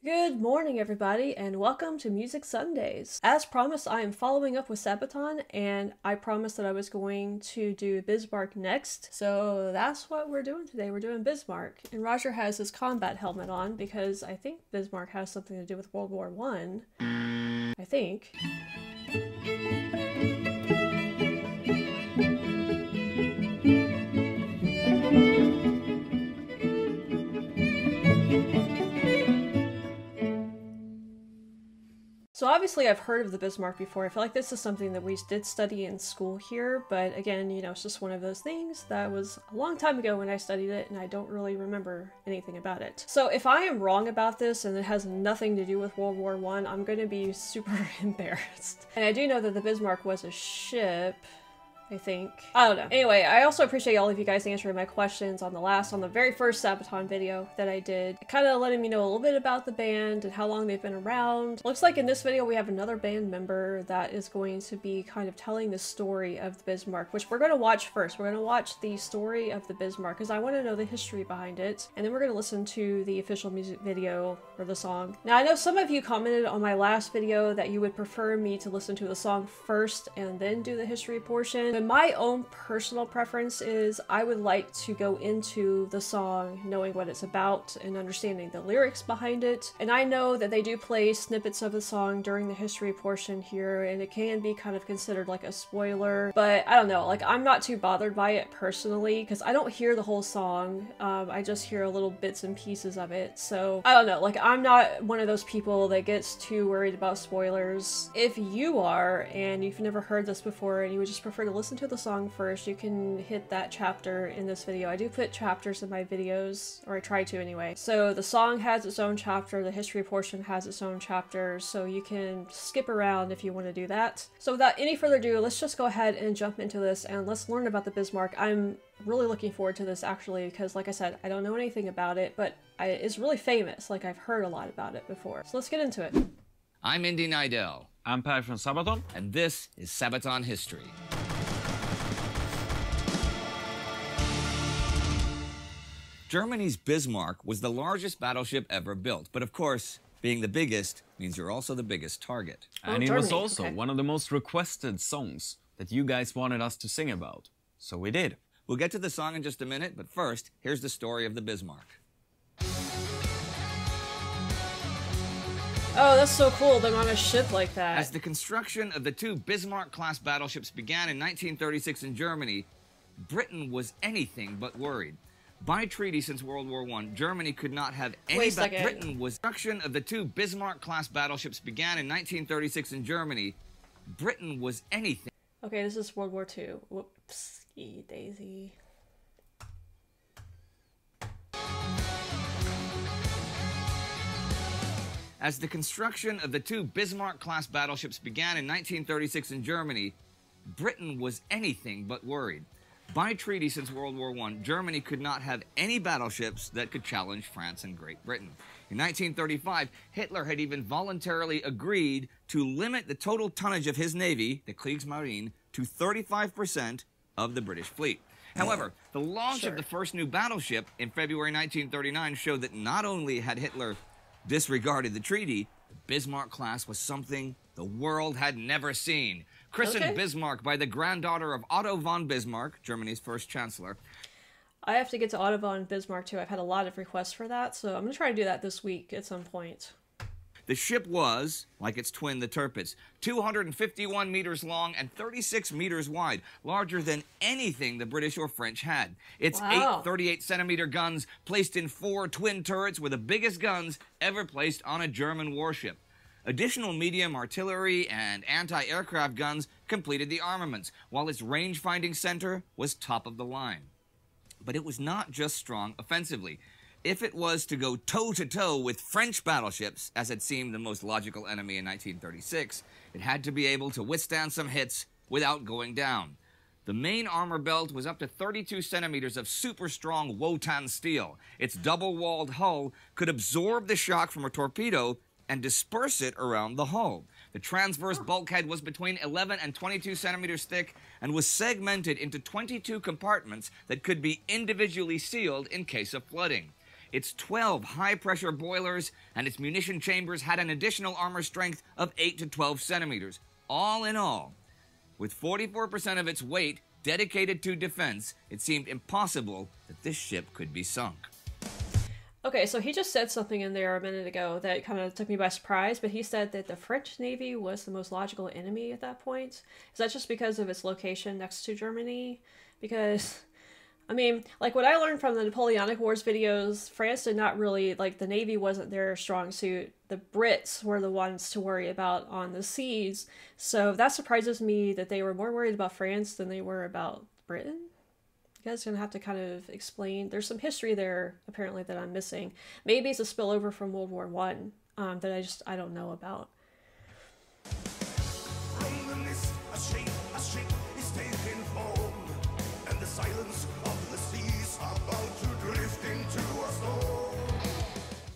Good morning, everybody, and welcome to Music Sundays. As promised, I am following up with Sabaton, and I promised that I was going to do Bismarck next, so that's what we're doing today. We're doing Bismarck, and Roger has his combat helmet on because I think Bismarck has something to do with World War I. I think. So obviously I've heard of the Bismarck before. I feel like this is something that we did study in school here, but again, you know, it's just one of those things that was a long time ago when I studied it and I don't really remember anything about it. So if I am wrong about this and it has nothing to do with World War I, I'm going to be super embarrassed. And I do know that the Bismarck was a ship, I think. I don't know. Anyway, I also appreciate all of you guys answering my questions on the very first Sabaton video that I did. Kind of letting me know a little bit about the band and how long they've been around. Looks like in this video we have another band member that is going to be kind of telling the story of the Bismarck, which we're going to watch first. We're going to watch the story of the Bismarck because I want to know the history behind it. And then we're going to listen to the official music video or the song. Now, I know some of you commented on my last video that you would prefer me to listen to the song first and then do the history portion. But my own personal preference is I would like to go into the song knowing what it's about and understanding the lyrics behind it. And I know that they do play snippets of the song during the history portion here, and it can be kind of considered like a spoiler, but I don't know, like I'm not too bothered by it personally because I don't hear the whole song. I just hear little bits and pieces of it. So I don't know, like I'm not one of those people that gets too worried about spoilers. If you are and you've never heard this before and you would just prefer to listen to the song first, you can hit that chapter in this video. I do put chapters in my videos, or I try to anyway. So the song has its own chapter, the history portion has its own chapter, so you can skip around if you want to do that. So without any further ado, let's just go ahead and jump into this and let's learn about the Bismarck. I'm really looking forward to this actually because, like I said, I don't know anything about it, but it's really famous. Like I've heard a lot about it before. So let's get into it. I'm Indy Nidell. I'm Per from Sabaton. And this is Sabaton History. Germany's Bismarck was the largest battleship ever built, but of course, being the biggest means you're also the biggest target. And it was also one of the most requested songs that you guys wanted us to sing about. So we did. We'll get to the song in just a minute, but first, here's the story of the Bismarck. Oh, that's so cool, them on a ship like that. As the construction of the two Bismarck-class battleships began in 1936 in Germany, Britain was anything but worried. By treaty since World War I, Germany could not have any... Britain was... Construction of the two Bismarck-class battleships began in 1936 in Germany. Britain was anything... Okay, this is World War II. Whoopsie daisy. As the construction of the two Bismarck-class battleships began in 1936 in Germany, Britain was anything but worried. By treaty since World War I, Germany could not have any battleships that could challenge France and Great Britain. In 1935, Hitler had even voluntarily agreed to limit the total tonnage of his navy, the Kriegsmarine, to 35% of the British fleet. However, the launch of the first new battleship in February 1939 showed that not only had Hitler disregarded the treaty, the Bismarck class was something the world had never seen. Christened Bismarck by the granddaughter of Otto von Bismarck, Germany's first chancellor. I have to get to Otto von Bismarck too. I've had a lot of requests for that, so I'm going to try to do that this week at some point. The ship was, like its twin, the Tirpitz, 251 meters long and 36 meters wide, larger than anything the British or French had. Its 8 38-centimeter guns placed in 4 twin turrets were the biggest guns ever placed on a German warship. Additional medium artillery and anti-aircraft guns completed the armaments, while its range-finding center was top of the line. But it was not just strong offensively. If it was to go toe-to-toe with French battleships, as had seemed the most logical enemy in 1936, it had to be able to withstand some hits without going down. The main armor belt was up to 32 centimeters of super-strong Wotan steel. Its double-walled hull could absorb the shock from a torpedo and disperse it around the hull. The transverse bulkhead was between 11 and 22 centimeters thick and was segmented into 22 compartments that could be individually sealed in case of flooding. its 12 high-pressure boilers and its munition chambers had an additional armor strength of 8 to 12 centimeters. All in all, with 44% of its weight dedicated to defense, it seemed impossible that this ship could be sunk. Okay, so he just said something in there a minute ago that kind of took me by surprise, but he said that the French Navy was the most logical enemy at that point. Is that just because of its location next to Germany? Because, I mean, like what I learned from the Napoleonic Wars videos, France did not really, like the Navy wasn't their strong suit. The Brits were the ones to worry about on the seas. So that surprises me that they were more worried about France than they were about Britain. You guys are going to have to kind of explain. There's some history there, apparently, that I'm missing. Maybe it's a spillover from World War I that I don't know about. From the mist, a ship is taking form, and the silence of the seas about to drift into a storm.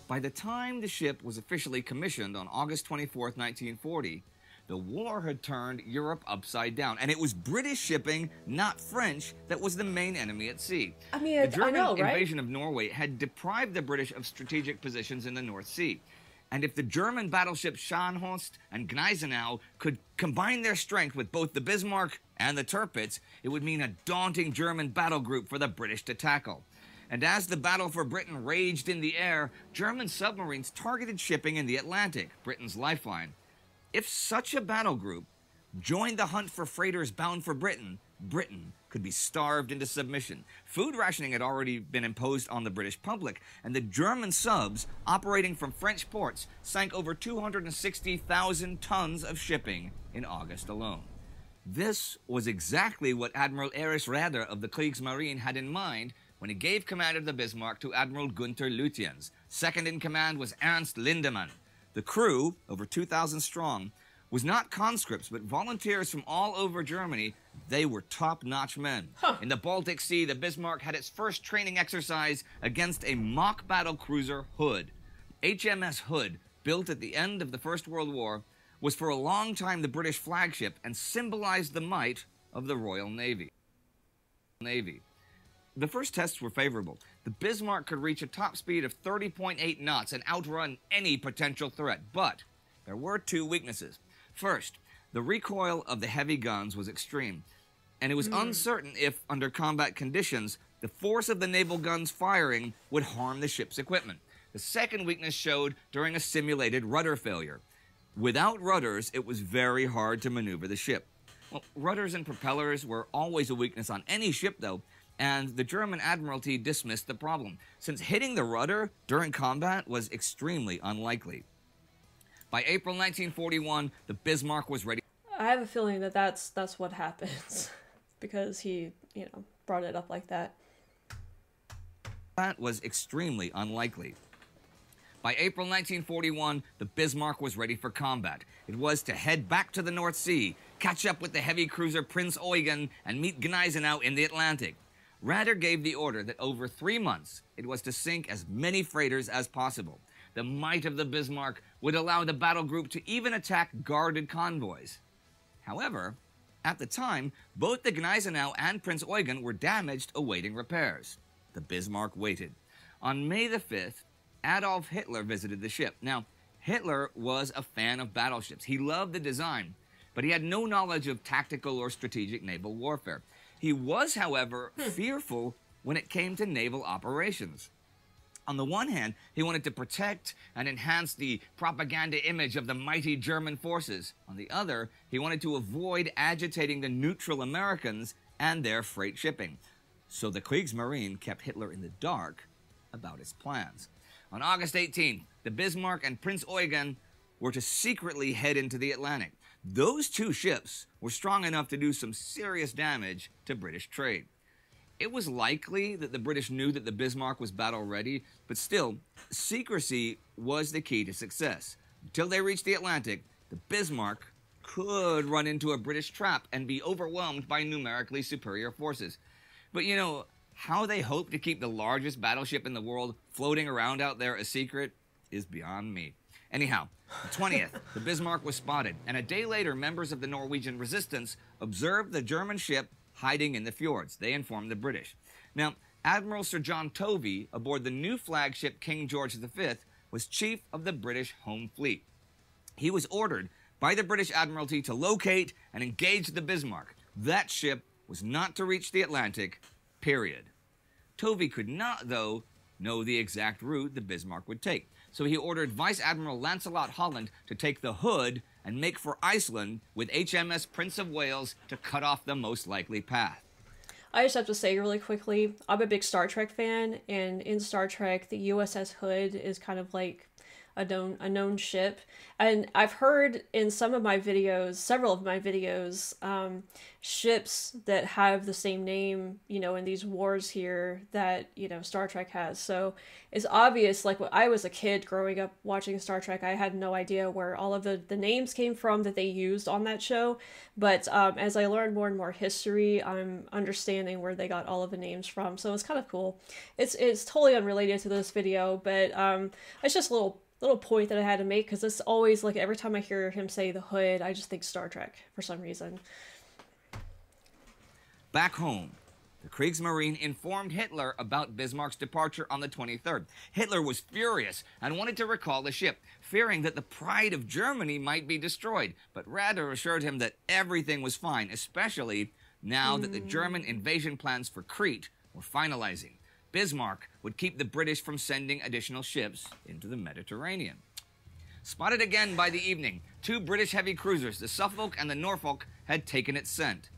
By the time the ship was officially commissioned on August 24th, 1940, the war had turned Europe upside down, and it was British shipping, not French, that was the main enemy at sea. I mean, the German I know, right? invasion of Norway had deprived the British of strategic positions in the North Sea. And if the German battleships Scharnhorst and Gneisenau could combine their strength with both the Bismarck and the Tirpitz, it would mean a daunting German battle group for the British to tackle. And as the battle for Britain raged in the air, German submarines targeted shipping in the Atlantic, Britain's lifeline. If such a battle group joined the hunt for freighters bound for Britain, Britain could be starved into submission. Food rationing had already been imposed on the British public, and the German subs operating from French ports sank over 260,000 tons of shipping in August alone. This was exactly what Admiral Erich Raeder of the Kriegsmarine had in mind when he gave command of the Bismarck to Admiral Gunther Lutyens. Second in command was Ernst Lindemann. The crew, over 2,000 strong, was not conscripts, but volunteers from all over Germany. They were top-notch men. In the Baltic Sea, the Bismarck had its first training exercise against a mock battle cruiser, Hood. HMS Hood, built at the end of the First World War, was for a long time the British flagship and symbolized the might of the Royal Navy. The first tests were favorable. The Bismarck could reach a top speed of 30.8 knots and outrun any potential threat, but there were two weaknesses. First, the recoil of the heavy guns was extreme, and it was uncertain if, under combat conditions, the force of the naval guns firing would harm the ship's equipment. The second weakness showed during a simulated rudder failure. Without rudders, it was very hard to maneuver the ship. Well, rudders and propellers were always a weakness on any ship, though, and the German Admiralty dismissed the problem, since hitting the rudder during combat was extremely unlikely. By April 1941, the Bismarck was ready. I have a feeling that that's what happens, because he, brought it up like that. That was extremely unlikely. By April 1941, the Bismarck was ready for combat. It was to head back to the North Sea, catch up with the heavy cruiser Prinz Eugen, and meet Gneisenau in the Atlantic. Raeder gave the order that over 3 months, it was to sink as many freighters as possible. The might of the Bismarck would allow the battle group to even attack guarded convoys. However, at the time, both the Gneisenau and Prinz Eugen were damaged awaiting repairs. The Bismarck waited. On May the 5th, Adolf Hitler visited the ship. Now, Hitler was a fan of battleships. He loved the design, but he had no knowledge of tactical or strategic naval warfare. He was, however, fearful when it came to naval operations. On the one hand, he wanted to protect and enhance the propaganda image of the mighty German forces. On the other, he wanted to avoid agitating the neutral Americans and their freight shipping. So the Kriegsmarine kept Hitler in the dark about his plans. On August 18th, the Bismarck and Prinz Eugen were to secretly head into the Atlantic. Those two ships were strong enough to do some serious damage to British trade. It was likely that the British knew that the Bismarck was battle-ready, but still, secrecy was the key to success. Until they reached the Atlantic, the Bismarck could run into a British trap and be overwhelmed by numerically superior forces. But how they hoped to keep the largest battleship in the world floating around out there a secret is beyond me. Anyhow, the 20th, the Bismarck was spotted, and a day later, members of the Norwegian resistance observed the German ship hiding in the fjords. They informed the British. Now, Admiral Sir John Tovey, aboard the new flagship King George V, was chief of the British Home Fleet. He was ordered by the British Admiralty to locate and engage the Bismarck. That ship was not to reach the Atlantic, period. Tovey could not, though, know the exact route the Bismarck would take, so he ordered Vice Admiral Lancelot Holland to take the Hood and make for Iceland with HMS Prince of Wales to cut off the most likely path. I just have to say really quickly, I'm a big Star Trek fan, and in Star Trek, the USS Hood is kind of like a known ship. And I've heard in some of my videos, several of my videos, ships that have the same name, you know, in these wars here that, you know, Star Trek has. So it's obvious, like when I was a kid growing up watching Star Trek, I had no idea where all of the names came from that they used on that show. But as I learned more and more history, I'm understanding where they got all of the names from. So it's kind of cool. It's totally unrelated to this video, but it's just a little point that I had to make, because it's always like every time I hear him say the Hood, I just think Star Trek for some reason. Back home, the Kriegsmarine informed Hitler about Bismarck's departure on the 23rd. Hitler was furious and wanted to recall the ship, fearing that the pride of Germany might be destroyed, but rather assured him that everything was fine, especially now that the German invasion plans for Crete were finalizing. Bismarck would keep the British from sending additional ships into the Mediterranean. Spotted again by the evening, two British heavy cruisers, the Suffolk and the Norfolk, had taken its scent.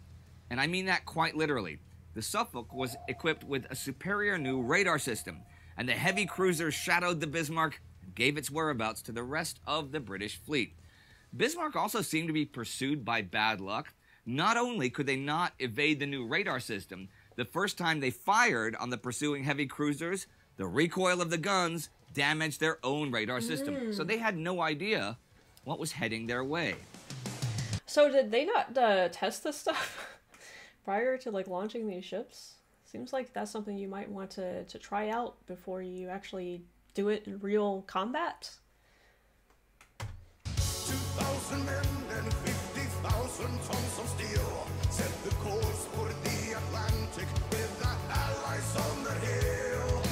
And I mean that quite literally. The Suffolk was equipped with a superior new radar system, and the heavy cruiser shadowed the Bismarck and gave its whereabouts to the rest of the British fleet. Bismarck also seemed to be pursued by bad luck. Not only could they not evade the new radar system, the first time they fired on the pursuing heavy cruisers, the recoil of the guns damaged their own radar system. So they had no idea what was heading their way. So did they not test this stuff prior to like launching these ships? Seems like that's something you might want to try out before you actually do it in real combat. 2,000 men and 50,000 tons of steel set the course for the Atlantic with the Allies on the hill.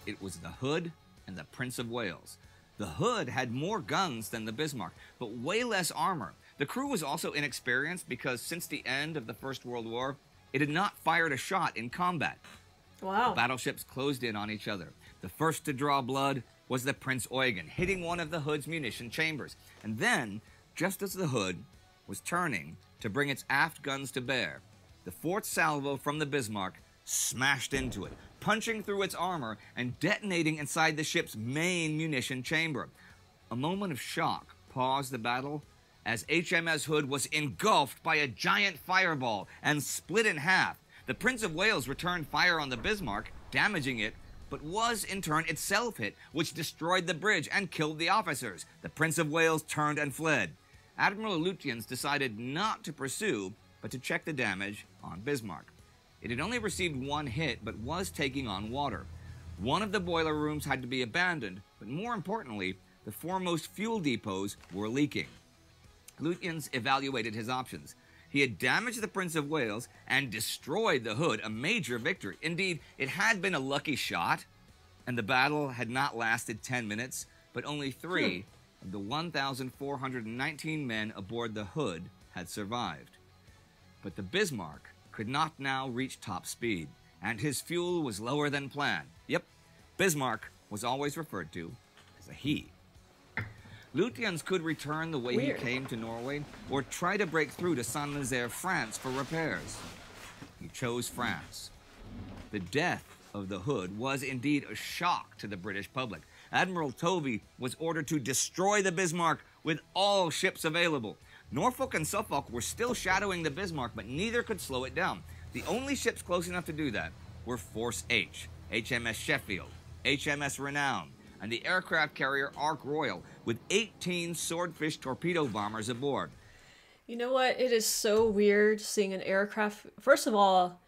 It was the Hood and the Prince of Wales. The Hood had more guns than the Bismarck, but way less armor. The crew was also inexperienced because since the end of the First World War, it had not fired a shot in combat. Wow. The battleships closed in on each other. The first to draw blood was the Prince Eugen, hitting one of the Hood's munition chambers. And then, just as the Hood was turning to bring its aft guns to bear, the fourth salvo from the Bismarck smashed into it, punching through its armor and detonating inside the ship's main munition chamber. A moment of shock paused the battle as HMS Hood was engulfed by a giant fireball and split in half. The Prince of Wales returned fire on the Bismarck, damaging it, but was in turn itself hit, which destroyed the bridge and killed the officers. The Prince of Wales turned and fled. Admiral Lutyens decided not to pursue, but to check the damage on Bismarck. It had only received one hit, but was taking on water. One of the boiler rooms had to be abandoned, but more importantly, the foremost fuel depots were leaking. Lutyens evaluated his options. He had damaged the Prince of Wales and destroyed the Hood, a major victory. Indeed, it had been a lucky shot, and the battle had not lasted 10 minutes, but only 3 of the 1,419 men aboard the Hood had survived. But the Bismarck could not now reach top speed, and his fuel was lower than planned. Yep, Bismarck was always referred to as a he. Lutyens could return the way he came to Norway, or try to break through to Saint-Nazaire, France for repairs. He chose France. The death of the Hood was indeed a shock to the British public. Admiral Tovey was ordered to destroy the Bismarck with all ships available. Norfolk and Suffolk were still shadowing the Bismarck, but neither could slow it down. The only ships close enough to do that were Force H, HMS Sheffield, HMS Renown, and the aircraft carrier Ark Royal, with 18 Swordfish torpedo bombers aboard. You know what? It is so weird seeing an aircraft. First of all,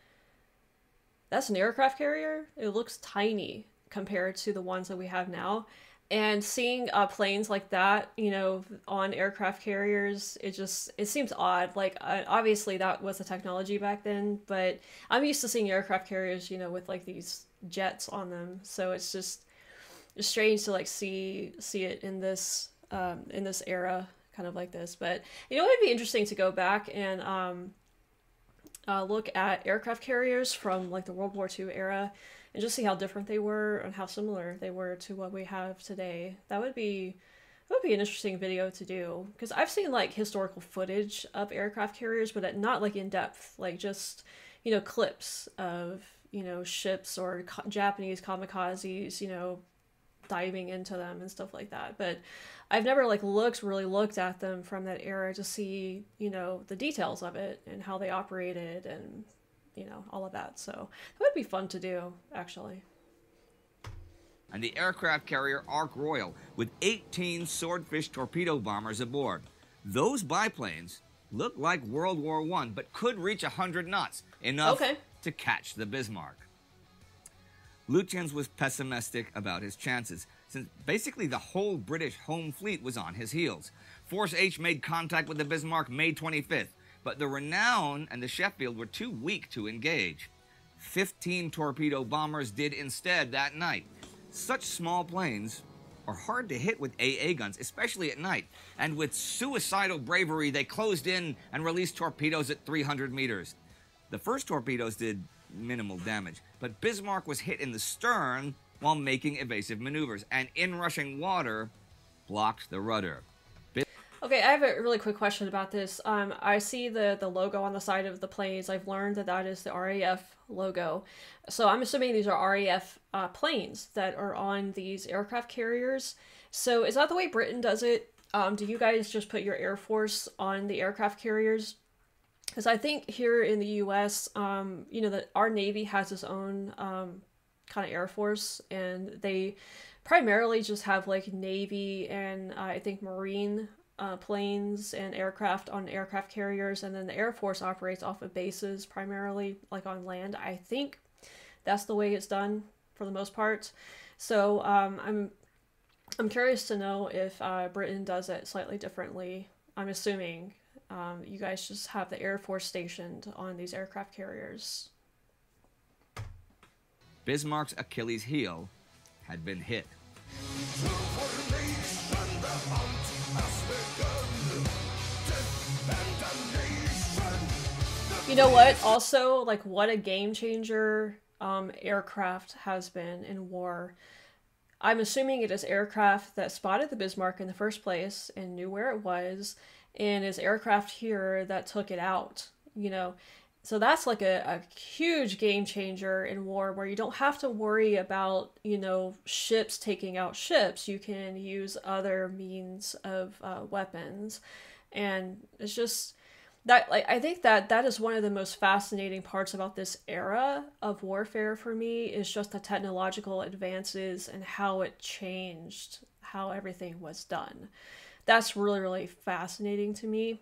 that's an aircraft carrier. It looks tiny compared to the ones that we have now. And seeing planes like that, you know, on aircraft carriers, it seems odd. Like, obviously that was the technology back then, but I'm used to seeing aircraft carriers, you know, with like these jets on them. So it's strange to like see it in this era, kind of like this. But you know, it'd be interesting to go back and look at aircraft carriers from like the World War II era and just see how different they were and how similar they were to what we have today. That would be an interesting video to do, because I've seen like historical footage of aircraft carriers, but not like in depth, like just, you know, clips of, you know, ships or Japanese kamikazes, you know, diving into them and stuff like that. But I've never like really looked at them from that era to see, you know, the details of it and how they operated and, you know, all of that. So that would be fun to do, actually. And the aircraft carrier Ark Royal with 18 Swordfish torpedo bombers aboard. Those biplanes look like World War I, but could reach 100 knots, enough to catch the Bismarck. Lutyens was pessimistic about his chances, since basically the whole British home fleet was on his heels. Force H made contact with the Bismarck May 25th, but the Renown and the Sheffield were too weak to engage. 15 torpedo bombers did instead that night. Such small planes are hard to hit with AA guns, especially at night, and with suicidal bravery they closed in and released torpedoes at 300 meters. The first torpedoes did minimal damage, but Bismarck was hit in the stern while making evasive maneuvers, and inrushing water blocked the rudder. Okay, I have a really quick question about this. I see the logo on the side of the planes. I've learned that is the RAF logo. So I'm assuming these are RAF planes that are on these aircraft carriers. So is that the way Britain does it? Do you guys just put your Air Force on the aircraft carriers? Because I think here in the U.S., you know, that our Navy has its own kind of Air Force, and they primarily just have like Navy and I think Marine planes and aircraft on aircraft carriers, and then the Air Force operates off of bases primarily, like on land. I think that's the way it's done for the most part. So I'm curious to know if Britain does it slightly differently. I'm assuming you guys just have the Air Force stationed on these aircraft carriers. Bismarck's Achilles heel had been hit. You know what? Also, like, what a game changer aircraft has been in war. I'm assuming it is aircraft that spotted the Bismarck in the first place and knew where it was, and is aircraft here that took it out, you know. So that's like a huge game changer in war, where you don't have to worry about, you know, ships taking out ships. You can use other means of weapons. And it's just that, like, I think that is one of the most fascinating parts about this era of warfare for me, is just the technological advances and how it changed how everything was done. That's really, really fascinating to me.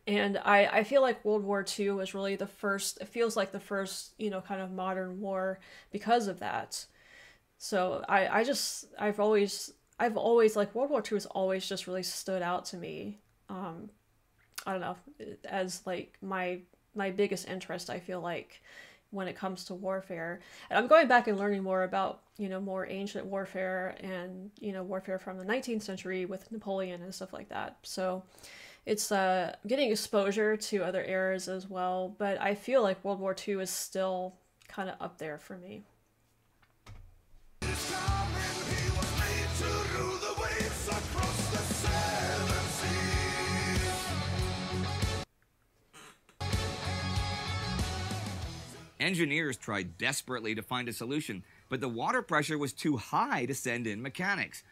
And I feel like World War II was really the first, it feels like the first, you know, kind of modern war because of that. So I've always, like, World War II has always just really stood out to me. I don't know, as like my biggest interest, I feel like, when it comes to warfare. And I'm going back and learning more about, you know, more ancient warfare and, you know, warfare from the 19th century with Napoleon and stuff like that. So it's getting exposure to other eras as well, but I feel like World War II is still kind of up there for me. Engineers tried desperately to find a solution, but the water pressure was too high to send in mechanics.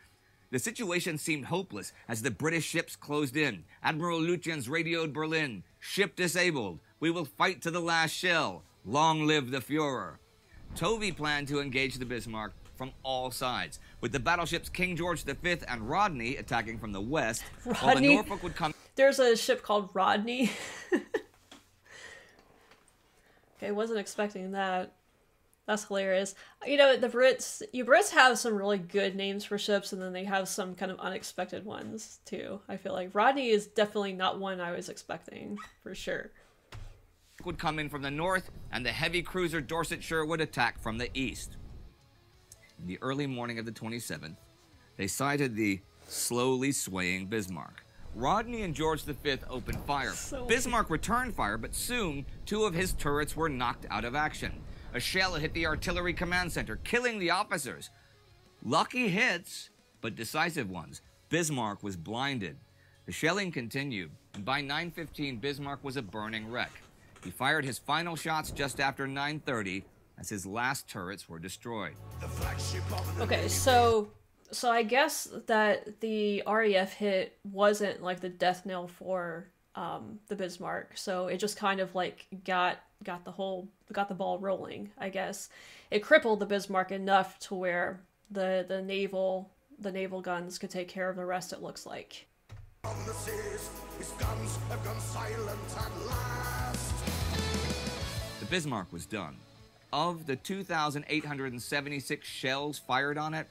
The situation seemed hopeless as the British ships closed in. Admiral Lutyens radioed Berlin, "Ship disabled. We will fight to the last shell. Long live the Führer." Tovey planned to engage the Bismarck from all sides, with the battleships King George V and Rodney attacking from the west, while the Norfolk would come... There's a ship called Rodney. Okay, wasn't expecting that. That's hilarious. You know, you Brits have some really good names for ships, and then they have some kind of unexpected ones, too. I feel like Rodney is definitely not one I was expecting, for sure. Would come in from the north, and the heavy cruiser Dorsetshire would attack from the east. In the early morning of the 27th, they sighted the slowly swaying Bismarck. Rodney and George V opened fire. Bismarck returned fire, but soon 2 of his turrets were knocked out of action. A shell hit the artillery command center, killing the officers. Lucky hits, but decisive ones. Bismarck was blinded. The shelling continued, and by 9:15, Bismarck was a burning wreck. He fired his final shots just after 9:30, as his last turrets were destroyed. Okay, so I guess that the RAF hit wasn't like the death knell for the Bismarck, so it just kind of like got the ball rolling, I guess. It crippled the Bismarck enough to where the naval guns could take care of the rest, it looks like. On the seas, his guns have gone silent at last. The Bismarck was done. Of the 2,876 shells fired on it,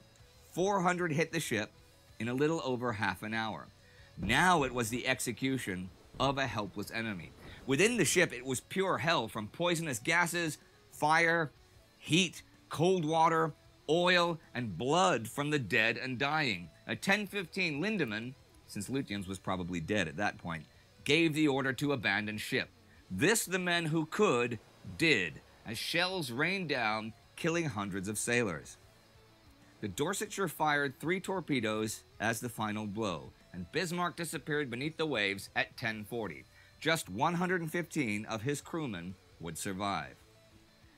400 hit the ship in a little over half an hour. Now it was the execution of a helpless enemy. Within the ship, it was pure hell, from poisonous gases, fire, heat, cold water, oil, and blood from the dead and dying. At 10:15, Lindemann, since Lutyens was probably dead at that point, gave the order to abandon ship. This the men who could did, as shells rained down, killing hundreds of sailors. The Dorsetshire fired 3 torpedoes as the final blow, and Bismarck disappeared beneath the waves at 10:40. Just 115 of his crewmen would survive.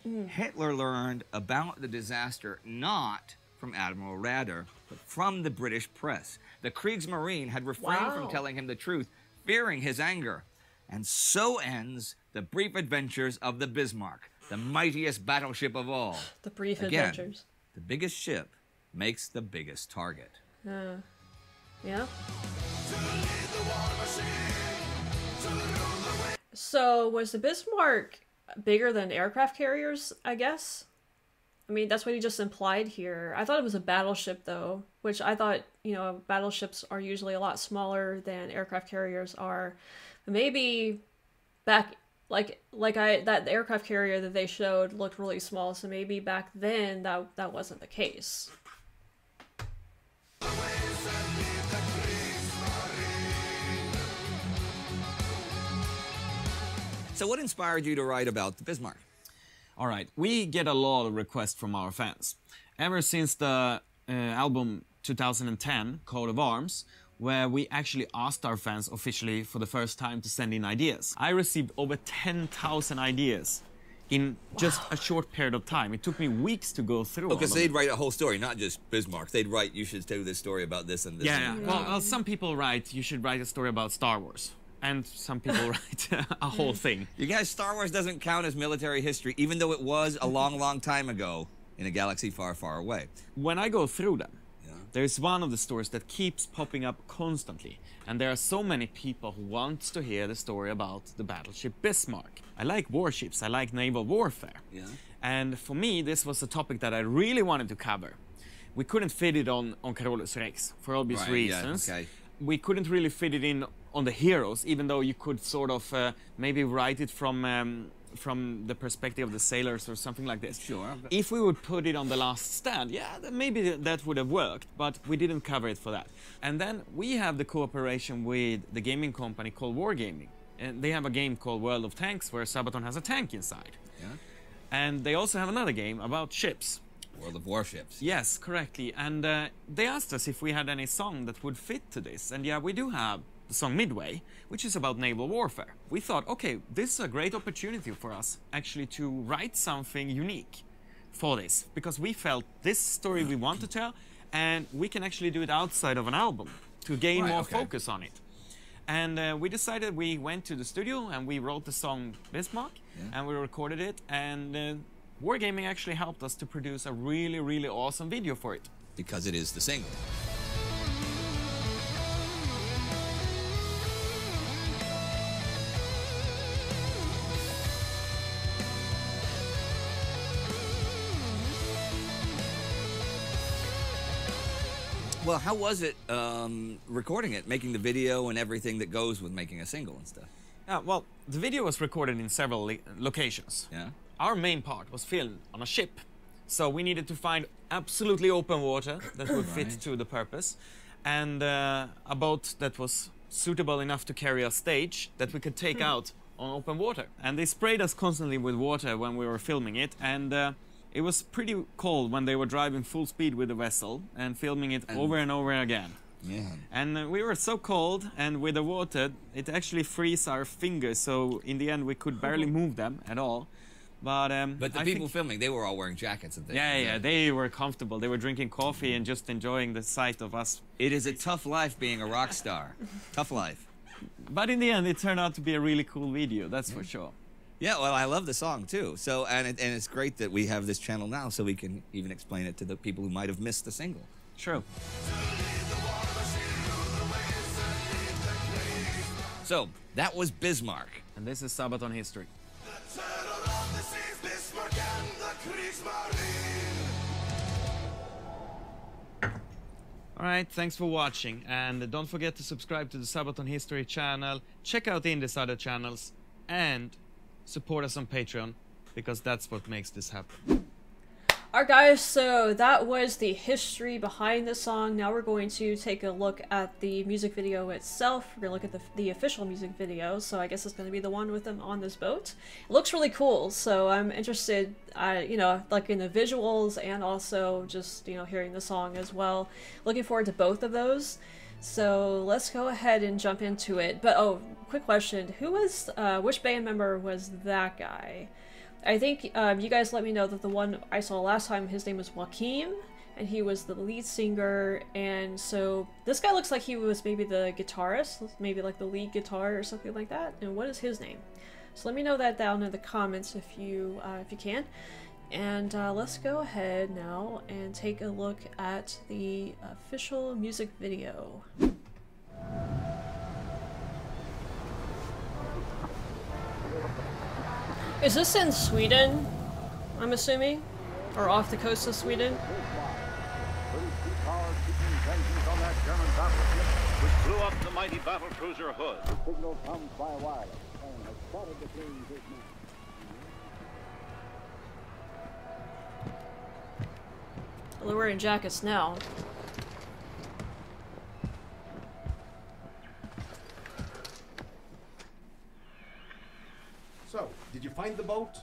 Hitler learned about the disaster not from Admiral Raeder, but from the British press. The Kriegsmarine had refrained from telling him the truth, fearing his anger. And so ends the brief adventures of the Bismarck, the mightiest battleship of all. The brief Again, adventures. The biggest ship makes the biggest target. Yeah. So was the Bismarck bigger than aircraft carriers, I guess? I mean, that's what he just implied here. I thought it was a battleship, though, which I thought, you know, battleships are usually a lot smaller than aircraft carriers are. But maybe back, that aircraft carrier that they showed looked really small, so maybe back then that wasn't the case. So what inspired you to write about the Bismarck? All right, we get a lot of requests from our fans. Ever since the album 2010, Coat of Arms, where we actually asked our fans officially for the first time to send in ideas. I received over 10,000 ideas in just a short period of time. It took me weeks to go through. Because they'd write a whole story, not just Bismarck. They'd write, you should do this story about this and this. Yeah. Well, some people write, you should write a story about Star Wars. And some people write a whole thing. You guys, Star Wars doesn't count as military history, even though it was a long, long time ago in a galaxy far, far away. When I go through them, there's one of the stories that keeps popping up constantly. And there are so many people who want to hear the story about the battleship Bismarck. I like warships, I like naval warfare. Yeah. And for me, this was a topic that I really wanted to cover. We couldn't fit it on Carolus Rex, for obvious reasons. Yeah, okay. We couldn't really fit it in on the heroes, even though you could sort of maybe write it from the perspective of the sailors or something like this. Sure. If we would put it on the last stand, yeah, then maybe that would have worked, but we didn't cover it for that. And then we have the cooperation with the gaming company called Wargaming. And they have a game called World of Tanks where Sabaton has a tank inside. Yeah. And they also have another game about ships. World of Warships. Yes, correctly. And they asked us if we had any song that would fit to this. And yeah, we do have the song Midway, which is about naval warfare. We thought, okay, this is a great opportunity for us actually to write something unique for this, because we felt this story we want to tell, and we can actually do it outside of an album to gain more focus on it. And we decided, we went to the studio and we wrote the song Bismarck, and we recorded it, and Wargaming actually helped us to produce a really, really awesome video for it. Because it is the single. Well, how was it recording it, making the video and everything that goes with making a single and stuff? Well, the video was recorded in several locations. Yeah. Our main part was filmed on a ship, so we needed to find absolutely open water that would fit to the purpose, and a boat that was suitable enough to carry a stage that we could take out on open water. And they sprayed us constantly with water when we were filming it, and it was pretty cold when they were driving full speed with the vessel and filming it over and over again. Yeah. And we were so cold, and with the water, it actually freezed our fingers, so in the end we could barely move them at all. But the people filming, they were all wearing jackets and things. Yeah, they were comfortable. They were drinking coffee and just enjoying the sight of us. It is a tough life being a rock star. Tough life. But in the end, it turned out to be a really cool video, that's for sure. Yeah, well, I love the song too. So, and it's great that we have this channel now, so we can even explain it to the people who might have missed the single. True. So, that was Bismarck. And this is Sabaton history. Alright, thanks for watching, and don't forget to subscribe to the Sabaton History channel, check out India's other channels, and support us on Patreon, because that's what makes this happen. Alright guys, so that was the history behind the song. Now we're going to take a look at the music video itself. We're going to look at the official music video, so I guess it's going to be the one with them on this boat. It looks really cool, so I'm interested, you know, like in the visuals and also just, you know, hearing the song as well. Looking forward to both of those. So let's go ahead and jump into it. But oh, quick question. Who was, which band member was that guy? I think you guys let me know that the one I saw last time, his name was Joaquin, and he was the lead singer, and so this guy looks like he was maybe the guitarist, maybe like the lead guitar or something like that. And what is his name? So let me know that down in the comments if you can. And let's go ahead now and take a look at the official music video. Is this in Sweden, I'm assuming? Or off the coast of Sweden? Which blew up the mighty battle cruiser Hood. The signal comes by wireless and has spotted the plane's movement. Well, they're wearing jackets now. So, did you find the boat?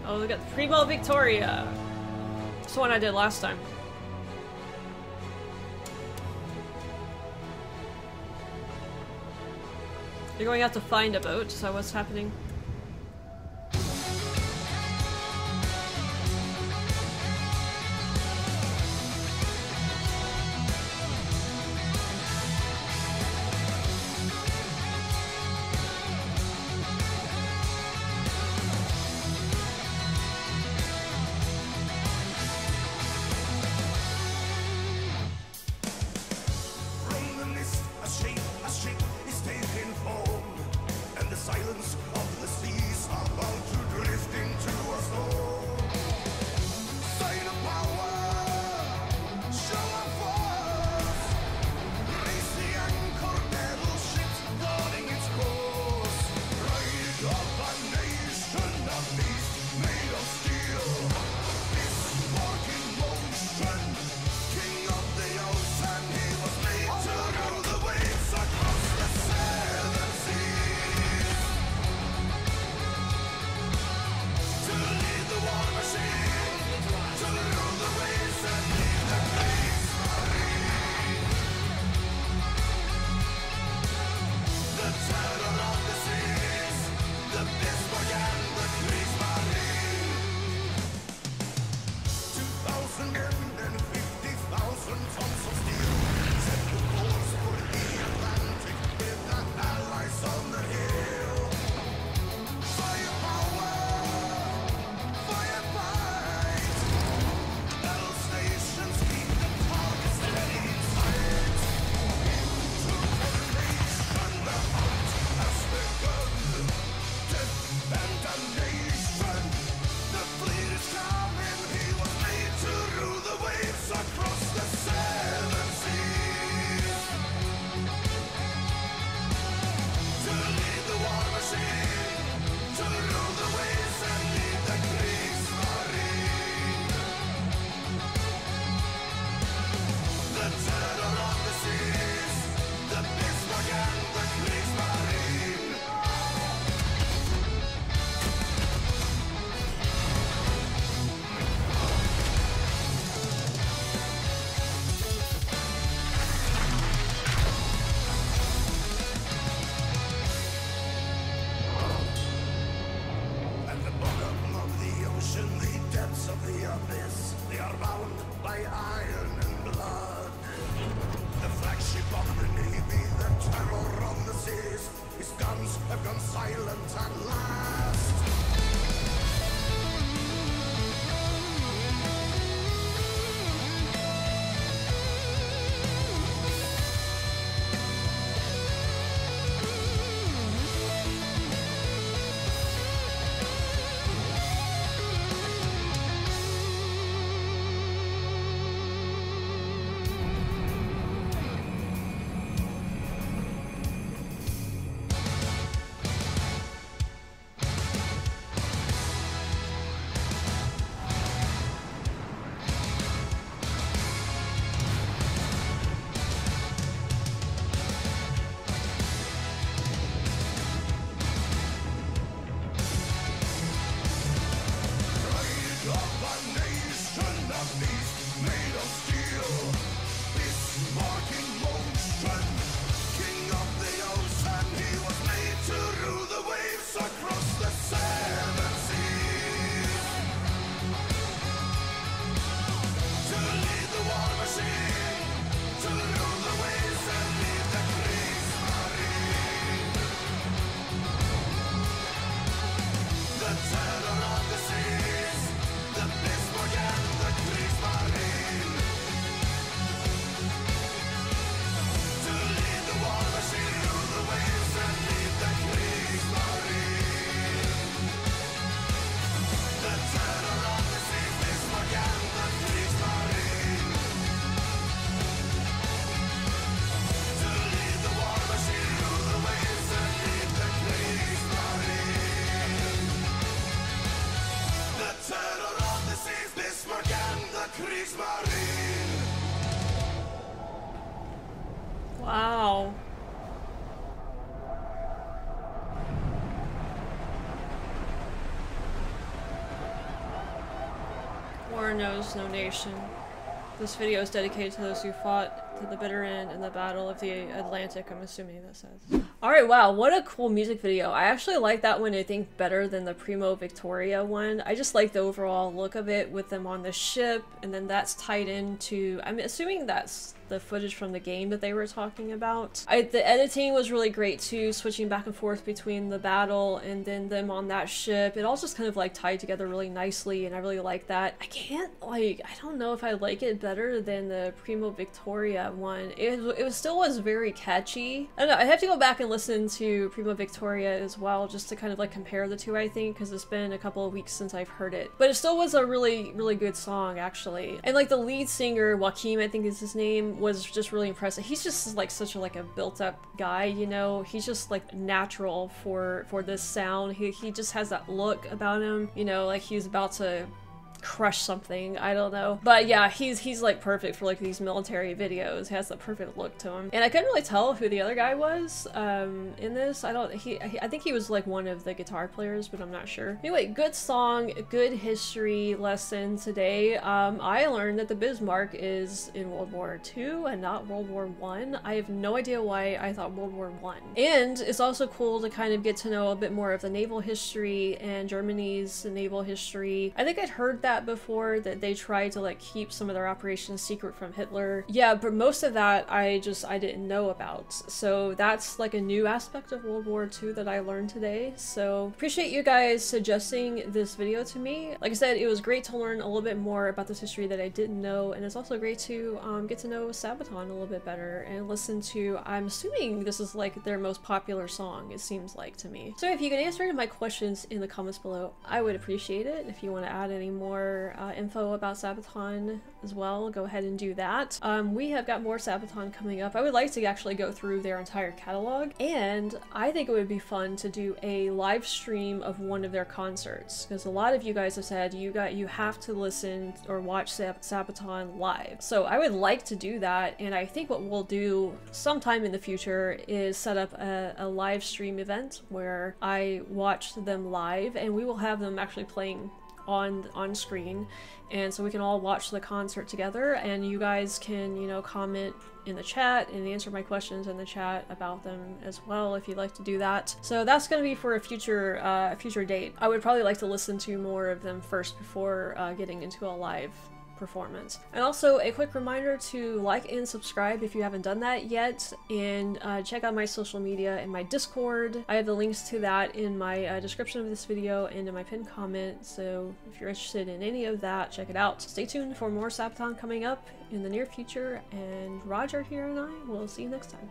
Oh, look at Primo Victoria. That's the one I did last time. You're going to have to find a boat, so what's happening? From the mist, a shape is taking form, and the silence of the rule the waves and lead the Kriegsmarine. The terror of the seas, the Bismarck and the Kriegsmarine. At the bottom of the ocean, the depths of the abyss, they are bound by iron and blood. The flagship of the Navy, the terror of the seas, his guns have gone silent at last. Wow. War knows no nation. This video is dedicated to those who fought to the bitter end in the Battle of the Atlantic, I'm assuming that says. Alright, wow, what a cool music video. I actually like that one, I think, better than the Primo Victoria one. I just like the overall look of it with them on the ship, and then that's tied into, I'm assuming that's the footage from the game that they were talking about. The editing was really great too, switching back and forth between the battle and then them on that ship. It all just kind of like tied together really nicely, and I really like that. I don't know if I like it better than the Primo Victoria one. It still was very catchy. I don't know, I have to go back and listen to Primo Victoria as well just to kind of like compare the two, I think, because it's been a couple of weeks since I've heard it. But it still was a really, really good song actually. And like the lead singer, Joaquin, I think is his name, was just really impressive. He's just like such a built up guy, you know. He's just like natural for this sound. He just has that look about him, you know, like he's about to crush something, I don't know. But yeah, he's like perfect for like these military videos. He has the perfect look to him. And I couldn't really tell who the other guy was in this. I think he was like one of the guitar players, but I'm not sure. Anyway, good song, good history lesson today. I learned that the Bismarck is in World War II and not World War I. I have no idea why I thought World War I. And it's also cool to kind of get to know a bit more of the naval history and Germany's naval history. I think I'd heard that before, that they tried to like keep some of their operations secret from Hitler. Yeah, but most of that I didn't know about. So that's like a new aspect of World War II that I learned today. So appreciate you guys suggesting this video to me. Like I said, it was great to learn a little bit more about this history that I didn't know, and it's also great to get to know Sabaton a little bit better and listen to, I'm assuming this is like their most popular song, it seems like to me. So if you could answer my questions in the comments below, I would appreciate it. If you want to add any more more info about Sabaton as well, go ahead and do that. We have got more Sabaton coming up. I would like to actually go through their entire catalog, and I think it would be fun to do a live stream of one of their concerts, because a lot of you guys have said you have to listen or watch Sabaton live. So I would like to do that, and I think what we'll do sometime in the future is set up a live stream event where I watch them live, and we will have them actually playing on screen, and so we can all watch the concert together, and you guys can, you know, comment in the chat and answer my questions in the chat about them as well if you'd like to do that. So that's going to be for a future date. I would probably like to listen to more of them first before getting into a live performance. And also a quick reminder to like and subscribe if you haven't done that yet, and check out my social media and my Discord. I have the links to that in my description of this video and in my pinned comment, so if you're interested in any of that, check it out. Stay tuned for more Sabaton coming up in the near future, and Roger here and I will see you next time.